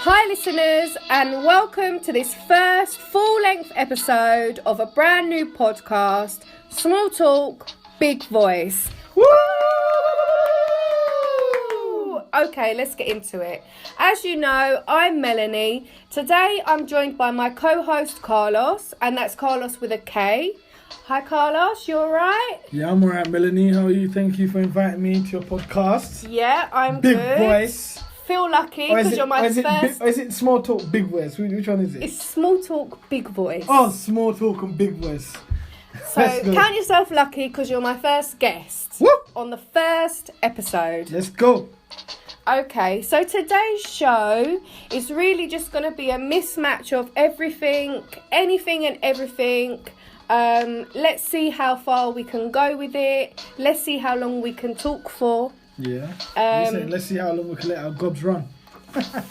Hi listeners, and welcome to this first full-length episode of a brand new podcast, Small Talk, Big Voice. Woo! Okay, let's get into it. As you know, I'm Melanie. Today I'm joined by my co-host Carlos, and that's Carlos with a K. Hi Carlos, you alright? Yeah, I'm alright, Melanie. How are you? Thank you for inviting me to your podcast. Yeah, I'm Big good. Voice. Feel lucky because you're my first... Is it Small Talk, Big Voice? Which one is it? It's Small Talk, Big Voice. Oh, Small Talk and Big Voice. So count yourself lucky because you're my first guest. Whoop! On the first episode. Let's go. Okay, so today's show is really just going to be a mismatch of everything, anything and everything. Let's see how far we can go with it. Let's see how long we can talk for. Yeah. Let's see how long we can let our gobs run.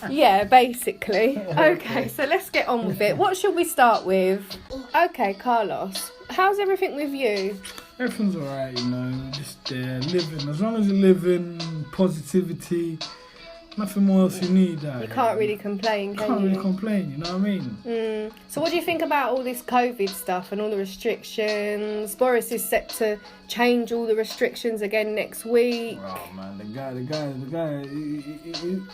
Yeah, basically. Okay, so let's get on with it. What should we start with? Okay, Carlos, how's everything with you? Everything's alright, just living. As long as you're living, positivity, nothing more else you need. You can't really complain, can you? Can't really complain, you know what I mean? So what do you think about all this COVID stuff and all the restrictions? Boris is set to change all the restrictions again next week. Oh man, the guy,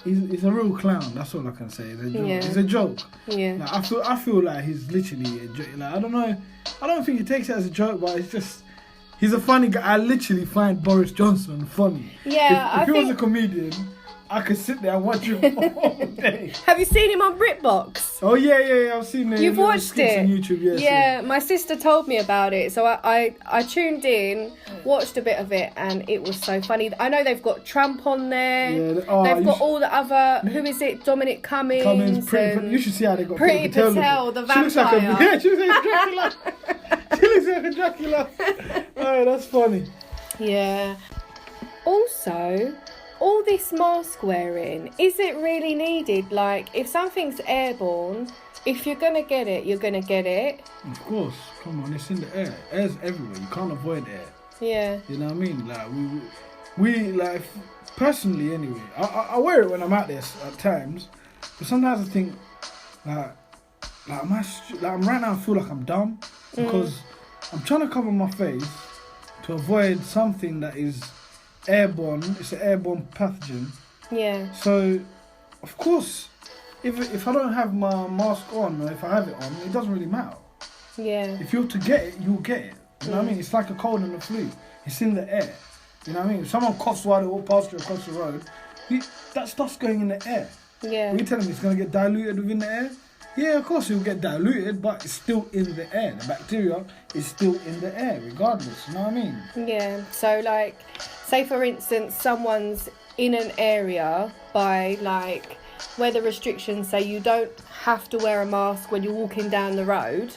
he's a real clown. That's all I can say. He's a joke. Yeah. It's a joke. Yeah. Like, I feel like he's literally a joke. Like, I don't know. I don't think he takes it as a joke, but it's just... He's a funny guy. I literally find Boris Johnson funny. Yeah, if he was a comedian, I could sit there and watch him all day. Have you seen him on BritBox? Oh yeah, I've seen it. You've watched it on YouTube, yes. Yeah, my sister told me about it, so I tuned in, watched a bit of it, and it was so funny. I know they've got Trump on there. Yeah, they've got all the other. Who is it? Dominic Cummings. You should see how they got Priti Patel, the vampire. She looks like a Dracula. She looks like a Dracula. Oh, that's funny. Yeah. Also, all this mask wearing, is it really needed? Like, if something's airborne, if you're going to get it, you're going to get it. Of course. Come on, it's in the air. Air's everywhere. You can't avoid air. Yeah. You know what I mean? Like, we like, personally anyway, I wear it when I'm out there at times, but sometimes I think, right now I feel like I'm dumb because I'm trying to cover my face to avoid something that is airborne. It's an airborne pathogen. Yeah. So, of course, if I don't have my mask on or if I have it on, it doesn't really matter. Yeah. If you're to get it, you'll get it. You know what I mean? It's like a cold and a flu. It's in the air. You know what I mean? If someone coughs while they walk past you across the road, that stuff's going in the air. Yeah. Are you telling me it's going to get diluted within the air? Yeah, of course it will get diluted, but it's still in the air. The bacteria is still in the air, regardless. You know what I mean? Yeah. So, like, say for instance, someone's in an area by, like, where the restrictions say you don't have to wear a mask when you're walking down the road.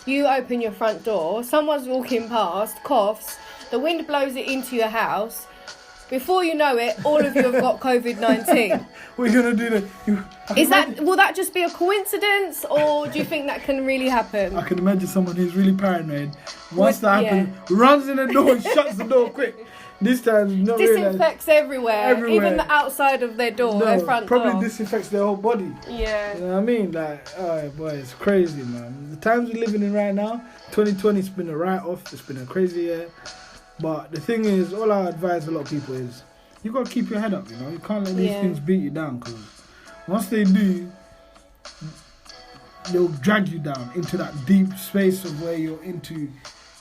You open your front door, someone's walking past, coughs, the wind blows it into your house. Before you know it, all of you have got COVID-19. What are you going to do then? Will that just be a coincidence, or do you think that can really happen? I can imagine someone who's really paranoid. Once that happens, runs in the door and shuts the door quick. This time, not disinfects everywhere, even the outside of their door, their front door. Probably disinfects their whole body. Yeah. You know what I mean? Like, oh boy, it's crazy, man. The times we're living in right now, 2020's been a write-off. It's been a crazy year. But the thing is, all I advise a lot of people is, you got to keep your head up, You can't let these things beat you down, because once they do, they'll drag you down into that deep space of where you're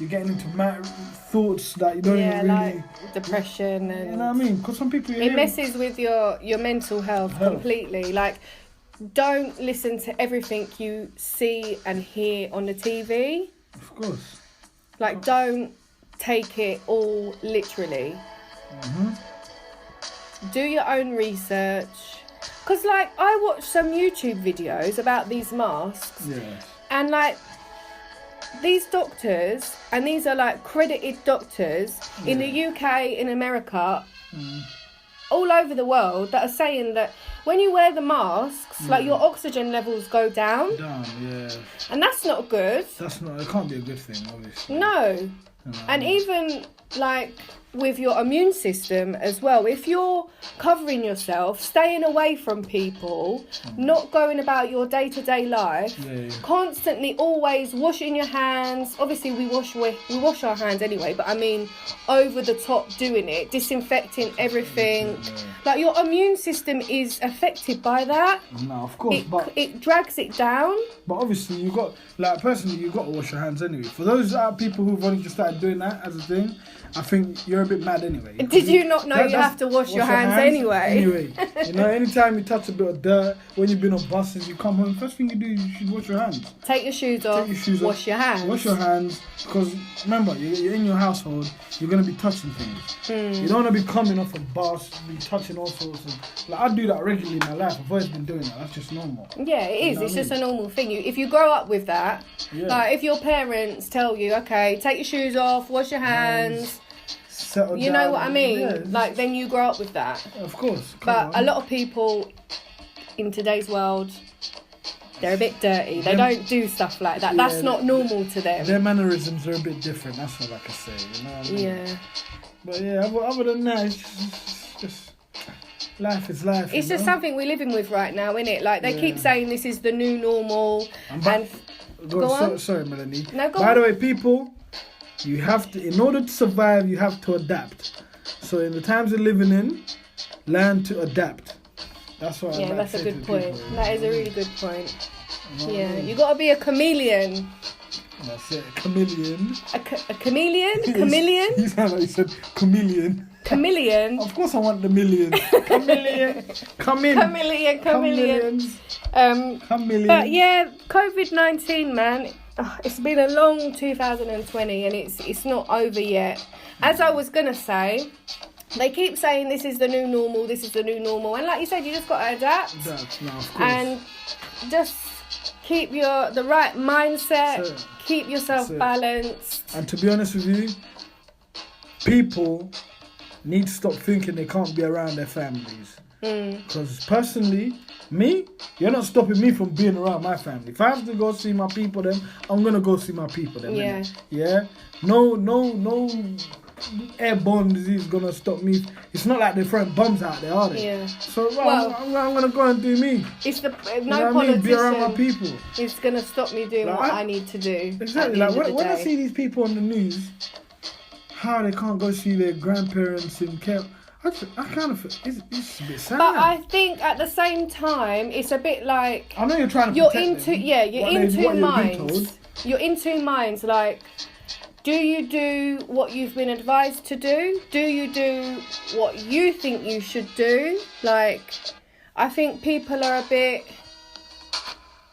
getting into thoughts that you don't even really... like depression and... You know what I mean? Because some people... It messes with your mental health completely. Like, don't listen to everything you see and hear on the TV. Of course. Like, don't take it all literally. Do your own research. Because, like, I watched some YouTube videos about these masks. Yes. And, like, these doctors, and these are, like, credited doctors in the UK, in America, all over the world, that are saying that when you wear the masks, like, your oxygen levels go down. And that's not good. It can't be a good thing, obviously. No. And even, like, with your immune system as well. If you're covering yourself, staying away from people, not going about your day-to-day life, constantly always washing your hands. Obviously we wash our hands anyway, but I mean over the top doing it, disinfecting everything. Like your immune system is affected by that. No, of course, but it drags it down. But obviously, you got, like, personally, you got to wash your hands anyway. For those people who've only just started doing that as a thing, I think you're a bit mad anyway. Did you not know you have to wash your hands anyway? Anyway, you know, anytime you touch a bit of dirt, when you've been on buses, you come home, first thing you do, you should wash your hands. Take your shoes off, wash your hands. Wash your hands, because remember, you're in your household, you're going to be touching things. You don't want to be coming off a bus, be touching all sorts of... Like, I do that regularly in my life. I've always been doing that. That's just normal. Yeah, it is. It's just a normal thing. If you grow up with that, like if your parents tell you, okay, take your shoes off, wash your hands... Settle you down. know what I mean? Yeah, like then you grow up with that. Of course. But a lot of people in today's world, they're a bit dirty. They don't do stuff like that. That's not normal to them. Their mannerisms are a bit different. That's all I can say. You know what I mean? Yeah. But yeah, other than that, it's just life is life. It's just something we're living with right now, isn't it? Like they keep saying this is the new normal. Go on. Sorry, Melanie. No, go By on. the way, people, you have to, in order to survive, you have to adapt. So in the times we're living in, learn to adapt. That's what. Yeah, that's a good point. People, that is a really good point. Yeah, you got to be a chameleon. That's it, chameleon. A chameleon? Chameleon? You sound like you said chameleon. Chameleon. Of course I want the million. Chameleon. Come in. Chameleon. Chameleon. But yeah, COVID-19, man. It's been a long 2020 and it's not over yet. As I was going to say, they keep saying this is the new normal, this is the new normal. And like you said, you just got to adapt. No, of course. And just keep the right mindset, keep yourself balanced. And to be honest with you, people need to stop thinking they can't be around their families. Because personally, me, you're not stopping me from being around my family. If I have to go see my people, then I'm gonna go see my people. Then, yeah. Yeah. No airborne disease gonna stop me. It's not like they're throwing bombs out there, are they? Yeah. So I'm gonna go and do me. It's the You know what I mean? Be around my people. It's gonna stop me doing what I need to do. Exactly. Like when I see these people on the news, how they can't go see their grandparents in care. I kind of feel it's a bit sad. But I think at the same time, it's a bit like I know you're trying to. You're protect in two minds. You're in two minds. Like, do you do what you've been advised to do? Do you do what you think you should do? Like, I think people are a bit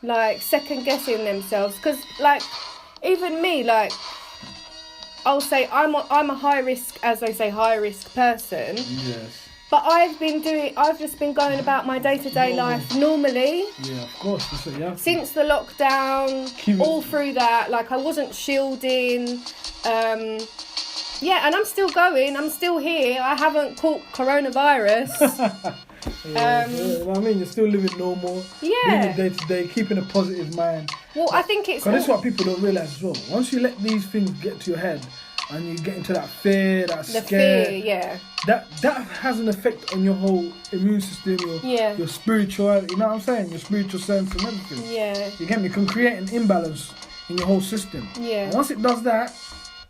like second guessing themselves because, like, even me, like. I'll say I'm a high risk, as they say, high risk person. Yes. But I've just been going about my day-to-day life normally. Yeah, of course. That's what you have to. Since the lockdown, all through that, like I wasn't shielding. Yeah, and I'm still going. I'm still here. I haven't caught coronavirus. I mean, you're still living normal. Yeah. Living day to day, keeping a positive mind. Well, I think it's. Because this is what people don't realise as well. Once you let these things get to your head, and you get into that fear, that the scare, fear, yeah. That has an effect on your whole immune system, your spirituality. You know what I'm saying? Your spiritual sense and everything. Yeah. You get me? It can create an imbalance in your whole system. Yeah. And once it does that,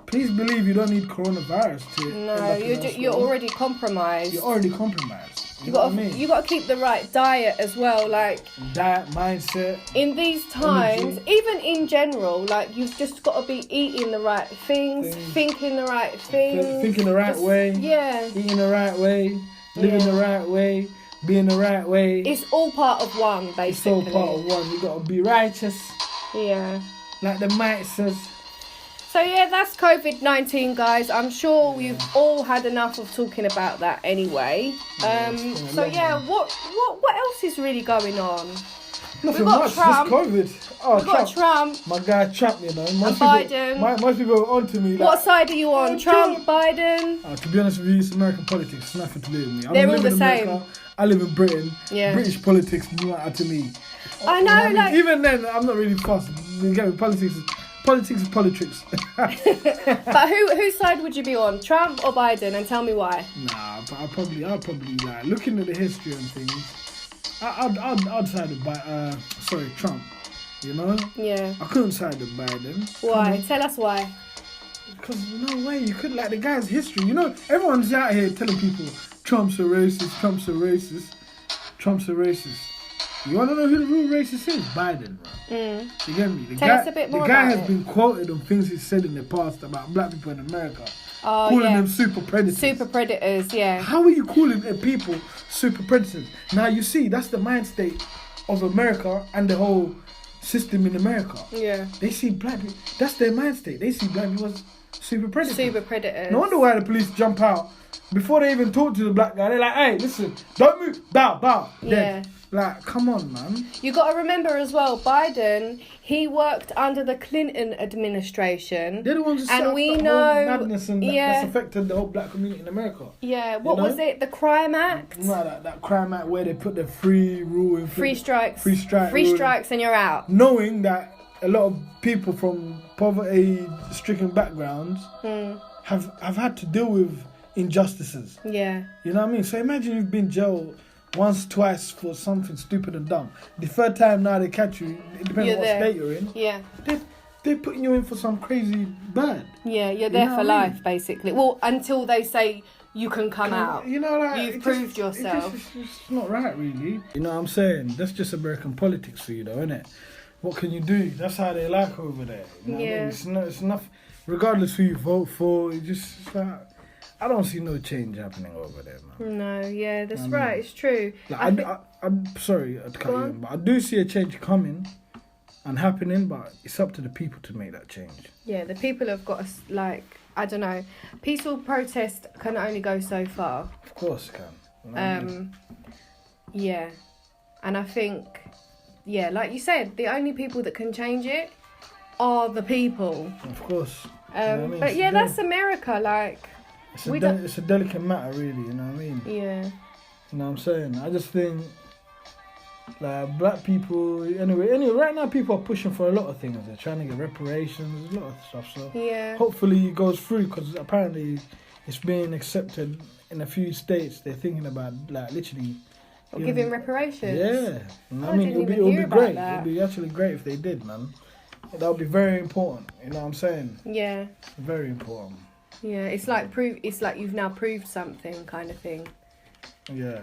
please believe you don't need coronavirus to. No, you're already compromised. You're already compromised. You got to keep the right diet as well, like diet, mindset. In these times, even in general, like you've just got to be eating the right things, thinking the right things, thinking the right way. Yeah. Eating the right way, living the right way, being the right way. It's all part of one, basically. It's all part of one. You got to be righteous. Yeah. Like the might says. So yeah, that's COVID-19, guys. I'm sure we've all had enough of talking about that anyway. So yeah, what else is really going on? Nothing much. Trump. Just COVID. Oh, We've got Trump. My guy Trump, you know. Most Biden. Most people are on to me. Like, what side are you on? Trump, Biden? To be honest with you, it's American politics. It's nothing to do with me. They're all the same. I live in Britain. Yeah. British politics do not matter to me. I know, like... Even then, I'm not really fussed. You get me? Politics Politics is politics. But whose side would you be on, Trump or Biden? And tell me why. Nah, but I'll probably like looking at the history and things. I'd side with Trump. You know? Yeah. I couldn't side with Biden. Why? Tell us why. Because no way you could, like, the guy's history. You know, everyone's out here telling people Trump's a racist, Trump's a racist, Trump's a racist. You want to know who the real racist is? Biden, bro. You get me? Tell us a bit more The guy about has it. been quoted on things he said in the past about black people in America. Oh, calling yeah. them super predators. Super predators, yeah. How are you calling people super predators? Now, you see, that's the mind state of America and the whole system in America. Yeah. They see black people, that's their mind state. They see black people as super predators. Super predators. No wonder why the police jump out before they even talk to the black guy. They're like, hey, listen, don't move, bow, dead. Yeah. Like, come on, man. You got to remember as well, Biden, he worked under the Clinton administration. They're the ones who set And up we that know, whole madness and yeah. that's affected the whole black community in America. Yeah, what You know? was it? The Crime Act? You know, that crime act where they put the free rule in Free strikes. Free strike Free rule. strikes and you're out. Knowing that a lot of people from poverty-stricken backgrounds have had to deal with injustices. Yeah. You know what I mean? So imagine you've been jailed once, twice for something stupid and dumb. The third time now they catch you, depending You're on what there. state you're in, Yeah. they're putting you in for some crazy bad. Yeah, you're You there know for what I mean? life, basically. Well, until they say you can come out. You know, like, You've it proved just- yourself. It's just not right, really. You know what I'm saying? That's just American politics for you, though, isn't it? What can you do? That's how they like over there. You know what I Yeah. mean? It's enough. Regardless who you vote for, it's like, I don't see no change happening over there, man. No, yeah, that's I mean, right. It's true. Like, I'm sorry to cut Go you on. in, but I do see a change coming and happening, but it's up to the people to make that change. Yeah, the people have got us, like, I don't know. Peaceful protest can only go so far. Of course, it can. You know what I mean? Yeah. And I think, yeah, like you said, the only people that can change it are the people. Of course. You know what I mean? But It's yeah, a that's America, like, we don't- it's a delicate matter, really. You know what I mean? yeah. You know what I'm saying? I just think, like, black people, anyway, right now people are pushing for a lot of things. They're trying to get reparations, a lot of stuff. So Yeah. hopefully it goes through, because apparently it's being accepted in a few states. They're thinking about, like, literally Or giving reparations. Yeah, you know what I I mean, didn't it'll even be hear about great. that. It'll be actually great if they did, man. That would be very important. You know what I'm saying? Yeah. Very important. Yeah. It's like It's like you've now proved something, kind of thing. Yeah.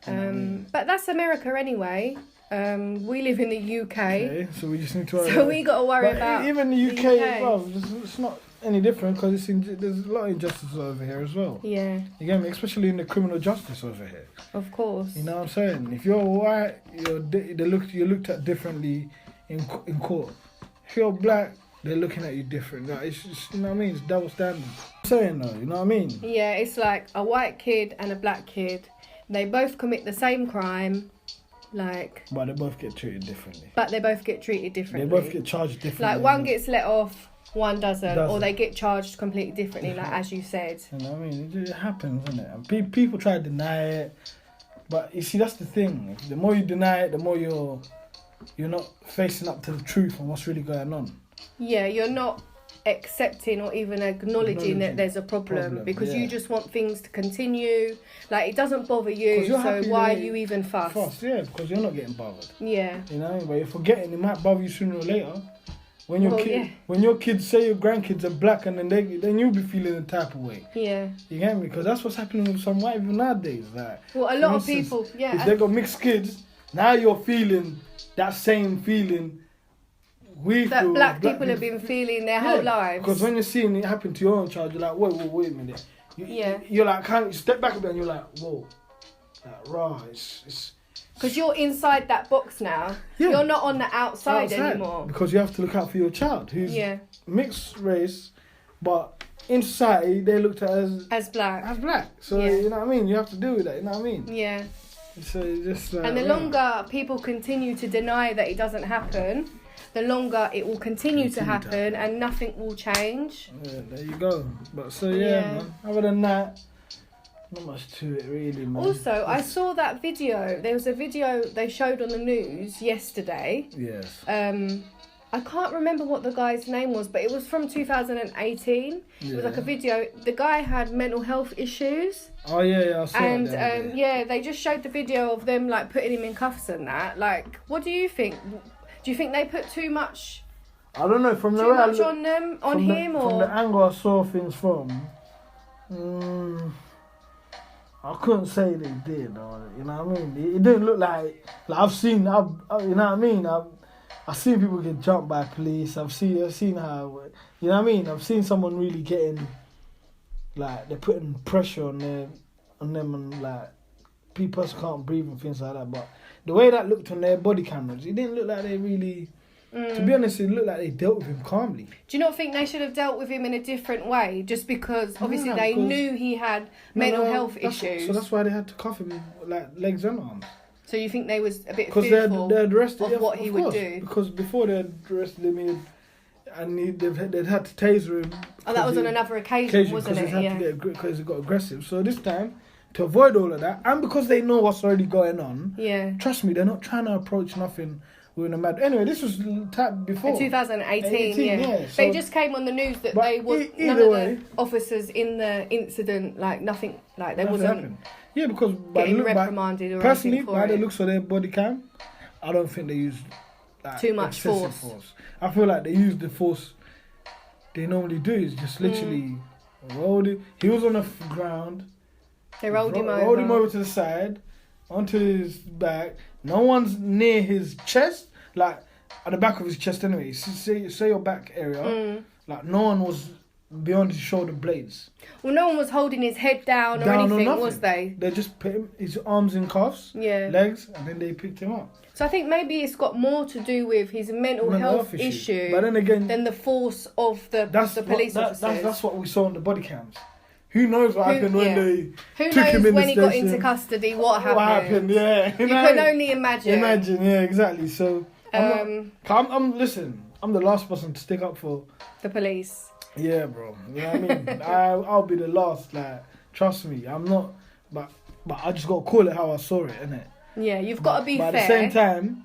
You know what I mean? But that's America anyway. We live in the UK, Okay, so we just need to. so we got to worry But about even the UK, UK. as well. It's not any different, because there's a lot of injustices over here as well. Yeah, You get me? Especially in the criminal justice over here. of course. You know what I'm saying? If you're white, you're looked at differently in court. If you're black, they're looking at you different. Like, it's just, you know what I mean? It's double standard. I'm saying though, you know what I mean? Yeah, it's like a white kid and a black kid. They both commit the same crime, like, But they both get treated differently. but they both get treated They differently. both get charged differently. like one gets let off, one doesn't, or Doesn't. they get charged completely differently, like as you said. You know what I mean? It happens, isn't it? And people try to deny it, but you see, that's the thing. The more you deny it, the more you're not facing up to the truth and what's really going on. Yeah, you're not accepting or even acknowledging that there's a problem because yeah. you just want things to continue. Like, it doesn't bother 'Cause you, you're so happy why with are you even fussed? Fast, yeah, because you're not getting bothered. Yeah. You know what I mean? But you're forgetting, it might bother you sooner or later. When your Well, yeah. when your kids say your grandkids are black, and then you'll be feeling the type of way. Yeah. You get me? Because that's what's happening with some white people nowadays. Like, Well, a for lot of instance, people, yeah. if they got mixed kids, now you're feeling that same feeling that black people have been feeling their whole lives. Because when you're seeing it happen to your own child, you're like, wait a minute. Yeah. You're like, can't you step back a bit, and you're like, whoa, like, raw, it's Because you're inside that box now. Yeah. You're not on the outside anymore. Because you have to look out for your child who's Yeah. mixed race, but in society they looked at As black. as black. So Yeah. you know what I mean. You have to deal with that. You know what I mean. Yeah. So it's just like, And the yeah. longer people continue to deny that it doesn't happen, the longer it will continue to happen and nothing will change. Yeah, there you go. But so Yeah. man. Other than that, not much to it really, man. Also, I saw that video. There was a video they showed on the news yesterday. Yes. I can't remember what the guy's name was, but it was from 2018. It was like a video. The guy had mental health issues. Oh yeah, I saw And that. yeah, they just showed the video of them like putting him in cuffs and that. Like, what do you think? Do you think they put too much I don't know from the too way I much look, on them, on from him, the, or from the angle I saw things from. I couldn't say they did, or, you know what I mean? It didn't look like I've seen, you know what I mean? I've seen people get jumped by police. I've seen how, you know what I mean? I've seen someone really getting, like, they're putting pressure on them and, like, people can't breathe and things like that. But the way that looked on their body cameras, it didn't look like they really, to be honest, it looked like they dealt with him calmly. do you not think they should have dealt with him in a different way? Just because obviously Nah, they because- knew he had mental health issues. So that's why they had to cuff him, like, legs and arms. So you think they was a bit Because fearful they'd arrested of what he would do? Because before they'd arrested him, they'd had to taser him. Oh, that was on another occasion, wasn't it? Yeah. Because he got aggressive. So this time, to avoid all of that, and because they know what's already going on, Yeah. trust me, they're not trying to approach nothing with a mad. Anyway, this was before. In 2018, 18, yeah. yeah, But so- it just came on the news that But they was none either of way- the officers in the incident, like nothing, like they Nothing wasn't happened. Yeah, because getting reprimanded or personally, anything for by the it. looks of their body cam, I don't think they used like, Too much excessive force. I feel like they used the force they normally do. Is just literally rolled it. He was on the ground. They rolled him over. Rolled him over to the side, onto his back. No one's near his chest, like at the back of his chest. Anyway, say your back area. Like no one was beyond his shoulder blades. Well, no one was holding his head down or anything, nothing. was they? They just put his arms in cuffs, Yeah. legs, and then they picked him up. So I think maybe it's got more to do with his mental health issue But then again, than the force of the police officers. That's what we saw on the body cams. Who knows what happened when they Who took him knows in when the he got station? into custody? What happened? What happened? Yeah, You can only imagine. Imagine, yeah, exactly. So listen. I'm the last person to stick up for. The police. Yeah, bro. You know what I mean? I'll be the last. Like, trust me, I'm not. But I just got to call it how I saw it, innit? Yeah, you've got to be but fair. at the same time,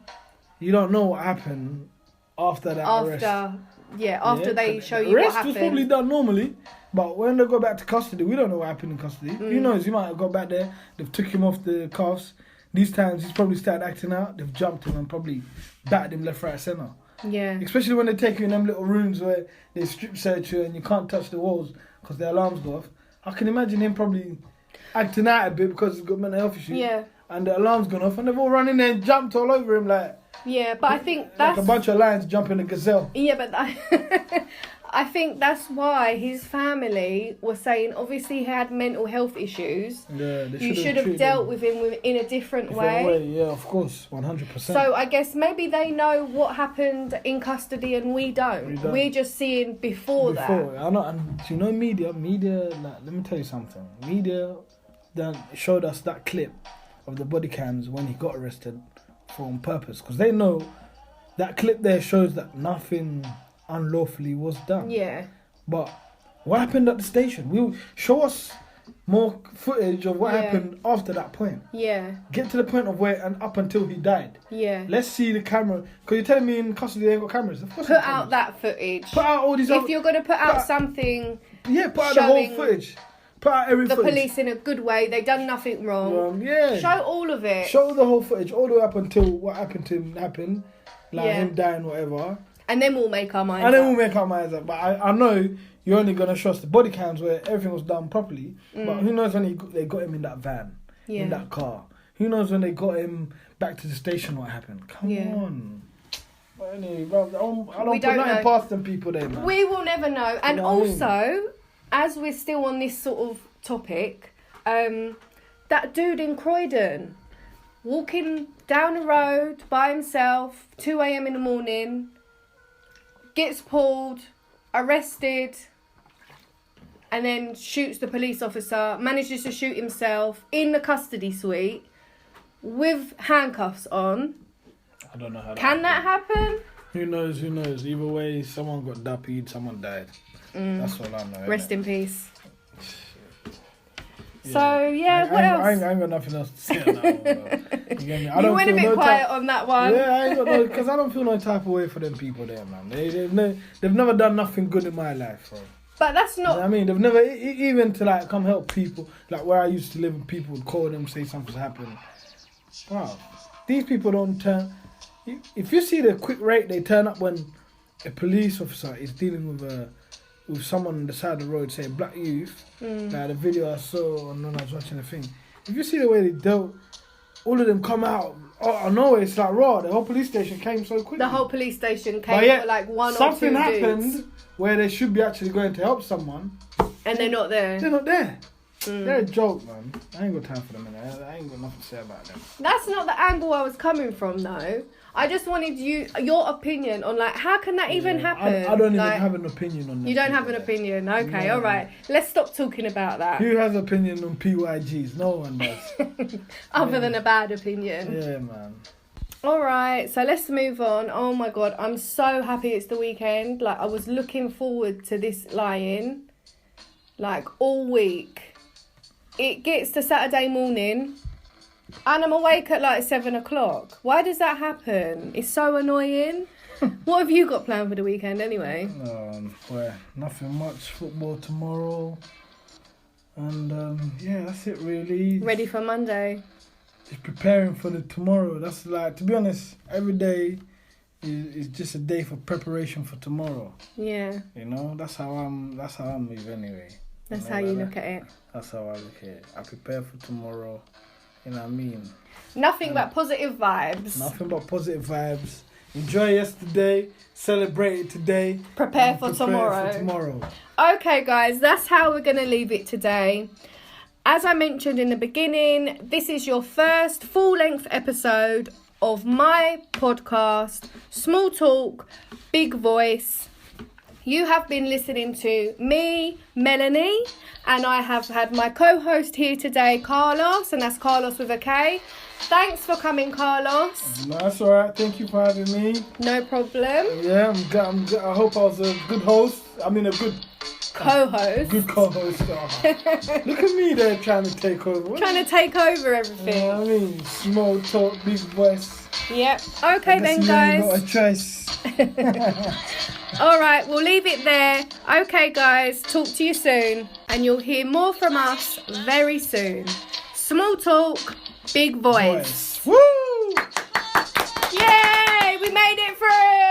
you don't know what happened after that arrest. After they show you what Arrest happened. was probably done normally, but when they go back to custody, we don't know what happened in custody. Who knows? He might have got back there. They've took him off the cuffs. These times he's probably started acting out. They've jumped him and probably battered him left, right, centre. Yeah. Especially when they take you in them little rooms where they strip search you and you can't touch the walls because the alarms go off. I can imagine him probably acting out a bit because he's got mental health issues. Yeah. And the alarm's gone off and they've all run in there and jumped all over him like But I think that's... like a bunch of lions jumping a gazelle. Yeah, but I think that's why his family was saying, obviously he had mental health issues. Yeah, they You should have dealt with him in a different way. Yeah, of course, 100%. So I guess maybe they know what happened in custody and we don't. We're just seeing before that. I know, and you know, media. Like, let me tell you something. Media then showed us that clip of the body cams when he got arrested for on purpose, because they know that clip there shows that nothing unlawfully was done. Yeah. But what happened at the station? Will show us more footage of what happened after that point. Yeah. Get to the point of where and up until he died. Yeah. Let's see the camera. Because you're telling me in custody they ain't got cameras. Of course Put they got out cameras. that footage. Put out all these. If you're going to put out something, put out the whole showing footage. Put out every the footage. police in a good way, they done nothing wrong. Yeah. Show all of it. Show the whole footage, all the way up until what happened to him happened. Like Yeah. him dying, whatever. And then we'll make our minds And then up. we'll make our minds up. But I know you're only going to show us the body cams where everything was done properly. But who knows when they got him in that van, in that car. Who knows when they got him back to the station what happened. Come on. But anyway, bro, I don't put nothing past them people there, man. We will never know. And know what I mean? also, as we're still on this sort of topic, that dude in Croydon, walking down the road by himself, 2 a.m. in the morning, gets pulled, arrested, and then shoots the police officer, manages to shoot himself in the custody suite with handcuffs on. I don't know how Can that happen? Who knows? Either way, someone got duppied, someone died. That's all I know. Rest in peace. So yeah, what else? I ain't got nothing else to say on that one, bro. You get me? I You don't went a feel bit no quiet type- on that one. Yeah, I ain't got no, because I don't feel no type of way for them people there, man. They've never done nothing good in my life, bro. But that's You know not. what I mean, they've never even to like come help people, like where I used to live, and people would call them, say something's happened. Wow, these people don't turn. If you see the quick rate they turn up when a police officer is dealing with someone on the side of the road, say black youth, like the video I saw when I was watching the thing. If you see the way they dealt, all of them come out. Oh, I know it's like raw. The whole police station came so quickly. The whole police station But came yet, for like one or two something dudes, happened where they should be actually going to help someone. and they're not there. They're not there. They're a joke, man. I ain't got time for them, man. I ain't got nothing to say about them. That's not the angle I was coming from, though. I just wanted your opinion on like how can that even happen? I don't even Like, have an opinion on them. You don't have an people. opinion. Okay, No. all right. Let's stop talking about that. Who has opinion on PYGs? No one does. Other than a bad opinion. Yeah, man. All right, so let's move on. Oh my god, I'm so happy it's the weekend. Like I was looking forward to this lie-in, like all week. It gets to Saturday morning, and I'm awake at like 7 o'clock. Why does that happen? It's so annoying. What have you got planned for the weekend anyway? Well, nothing much. Football tomorrow, and yeah, that's it really. Ready for Monday? Just preparing for the tomorrow. That's like, to be honest, every day is just a day for preparation for tomorrow. Yeah, You know, that's how I move anyway. that's know, how you like look at it. That's how I look at it. I prepare for tomorrow. You know what I mean? Nothing but positive vibes. Nothing but positive vibes. Enjoy yesterday. Celebrate it today. Prepare and for tomorrow. For tomorrow. Okay, guys, that's how we're going to leave it today. As I mentioned in the beginning, this is your first full-length episode of my podcast, Small Talk, Big Voice. You have been listening to me, Melanie, and I have had my co-host here today, Carlos, and that's Carlos with a K. Thanks for coming, Carlos. No, that's all right. Thank you for having me. No problem. Yeah, I'm good. I hope I was a good host. I mean, a good Co-host. co-host. Look at me there trying to take over. Trying to take over You everything. know what I mean? Small talk, big voice. Yep. Okay then, You guys. got a choice. All right, we'll leave it there. Okay, guys, talk to you soon. And you'll hear more from us very soon. Small talk, big voice. Woo! Yay, we made it through.